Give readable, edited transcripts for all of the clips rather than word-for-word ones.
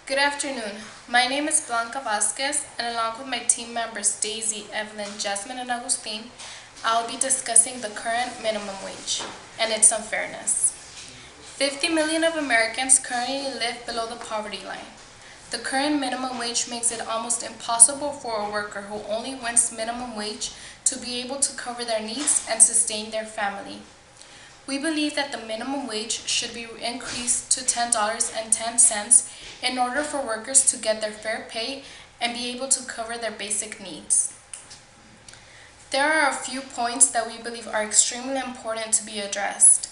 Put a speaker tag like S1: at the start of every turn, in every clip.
S1: Good afternoon. My name is Blanca Vasquez, and along with my team members Daisy, Evelyn, Jasmine, and Agustin, I'll be discussing the current minimum wage and its unfairness. 50 million of Americans currently live below the poverty line. The current minimum wage makes it almost impossible for a worker who only wins minimum wage to be able to cover their needs and sustain their family. We believe that the minimum wage should be increased to $10.10 in order for workers to get their fair pay and be able to cover their basic needs. There are a few points that we believe are extremely important to be addressed.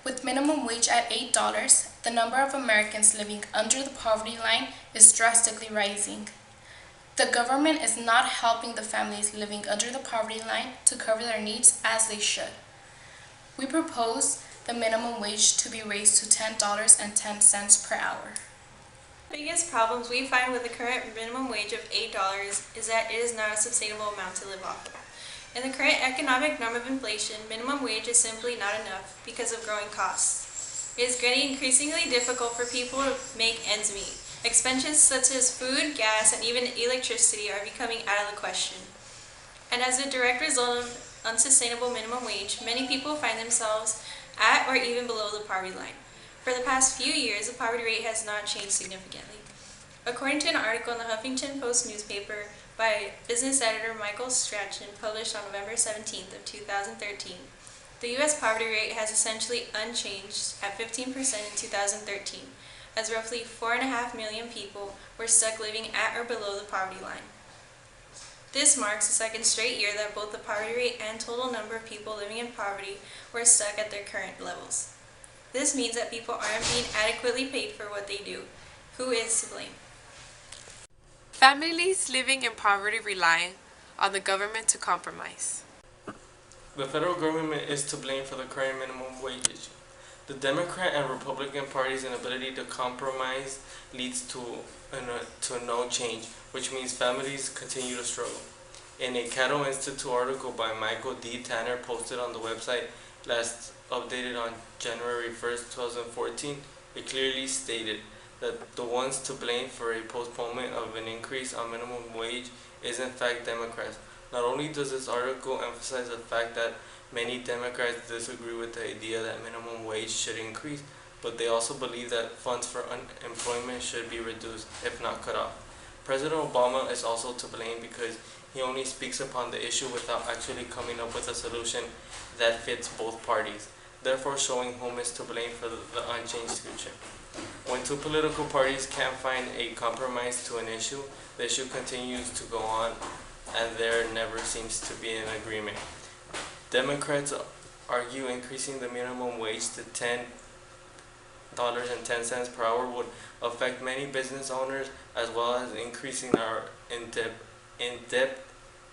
S1: With minimum wage at $8, the number of Americans living under the poverty line is drastically rising. The government is not helping the families living under the poverty line to cover their needs as they should. We propose the minimum wage to be raised to $10.10 per hour.
S2: The biggest problems we find with the current minimum wage of $8 is that it is not a sustainable amount to live off of. In the current economic norm of inflation, minimum wage is simply not enough because of growing costs. It is getting increasingly difficult for people to make ends meet. Expenses such as food, gas, and even electricity are becoming out of the question. And as a direct result of unsustainable minimum wage, many people find themselves at or even below the poverty line. For the past few years, the poverty rate has not changed significantly. According to an article in the Huffington Post newspaper by business editor Michael Strachan, published on November 17th of 2013, the U.S. poverty rate has essentially unchanged at 15% in 2013, as roughly 4.5 million people were stuck living at or below the poverty line. This marks the second straight year that both the poverty rate and total number of people living in poverty were stuck at their current levels. This means that people aren't being adequately paid for what they do. Who is to blame?
S3: Families living in poverty rely on the government to compromise.
S4: The federal government is to blame for the current minimum wage issue. The Democrat and Republican parties' inability to compromise leads to no change, which means families continue to struggle. In a Cato Institute article by Michael D. Tanner posted on the website last updated on January 1st, 2014, it clearly stated that the ones to blame for a postponement of an increase on minimum wage is in fact Democrats. Not only does this article emphasize the fact that many Democrats disagree with the idea that minimum wage should increase, but they also believe that funds for unemployment should be reduced, if not cut off. President Obama is also to blame because he only speaks upon the issue without actually coming up with a solution that fits both parties, therefore showing whom is to blame for the unchanged future. When two political parties can't find a compromise to an issue, the issue continues to go on and there never seems to be an agreement. Democrats argue increasing the minimum wage to $10.10 per hour would affect many business owners as well as increasing our in-depth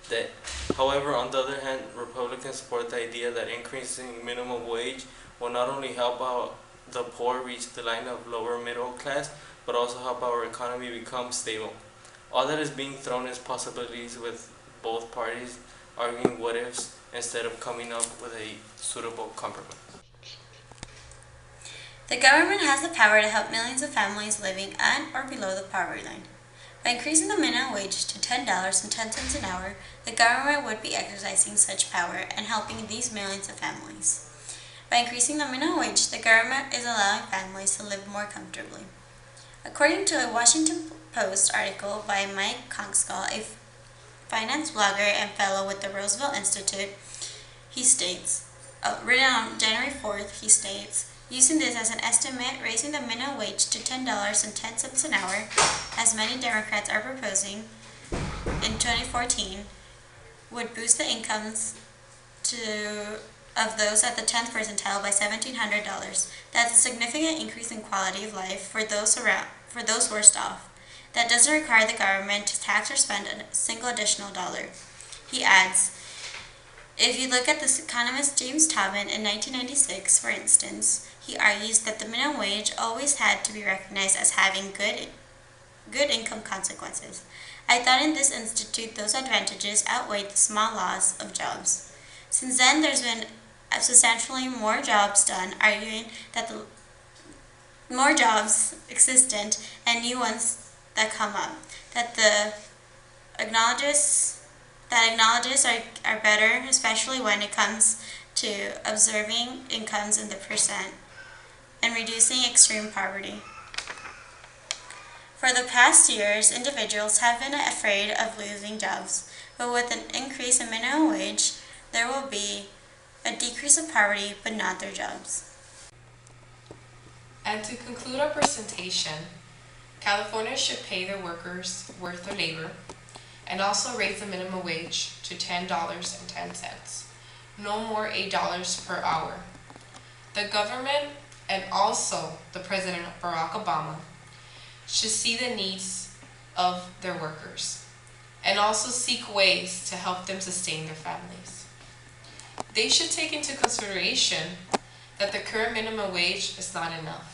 S4: debt. However, on the other hand, Republicans support the idea that increasing minimum wage will not only help out the poor reach the line of lower middle class, but also help our economy become stable. All that is being thrown is possibilities, with both parties arguing what ifs instead of coming up with a suitable compromise.
S5: The government has the power to help millions of families living at or below the poverty line. By increasing the minimum wage to $10.10 an hour, the government would be exercising such power and helping these millions of families. By increasing the minimum wage, the government is allowing families to live more comfortably. According to a Washington Post article by Mike Conkskal, a finance blogger and fellow with the Roosevelt Institute, he states, written on January 4th, he states, using this as an estimate, raising the minimum wage to $10.10 an hour, as many Democrats are proposing in 2014, would boost the incomes of those at the 10th percentile by $1,700. That's a significant increase in quality of life for those worst off. That doesn't require the government to tax or spend a single additional dollar. He adds, if you look at this economist James Tobin in 1996, for instance, he argues that the minimum wage always had to be recognized as having good income consequences. I thought in this institute those advantages outweighed the small loss of jobs. Since then, there's been substantially more jobs done, arguing that the more jobs existent and new ones that come up that acknowledges are better, especially when it comes to observing incomes in the percent and reducing extreme poverty. For the past years, individuals have been afraid of losing jobs, but with an increase in minimum wage, there will be a decrease of poverty, but not their jobs.
S3: And to conclude our presentation, California should pay their workers worth their labor and also raise the minimum wage to $10.10, no more $8 per hour. The government and also the President Barack Obama should see the needs of their workers and also seek ways to help them sustain their families. They should take into consideration that the current minimum wage is not enough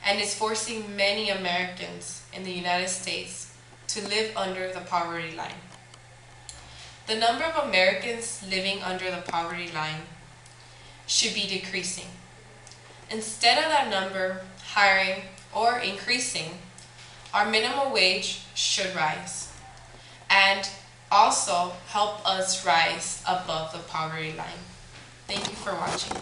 S3: and is forcing many Americans in the United States to live under the poverty line. The number of Americans living under the poverty line should be decreasing. Instead of that number hiring or increasing, our minimum wage should rise and also help us rise above the poverty line. Thank you for watching.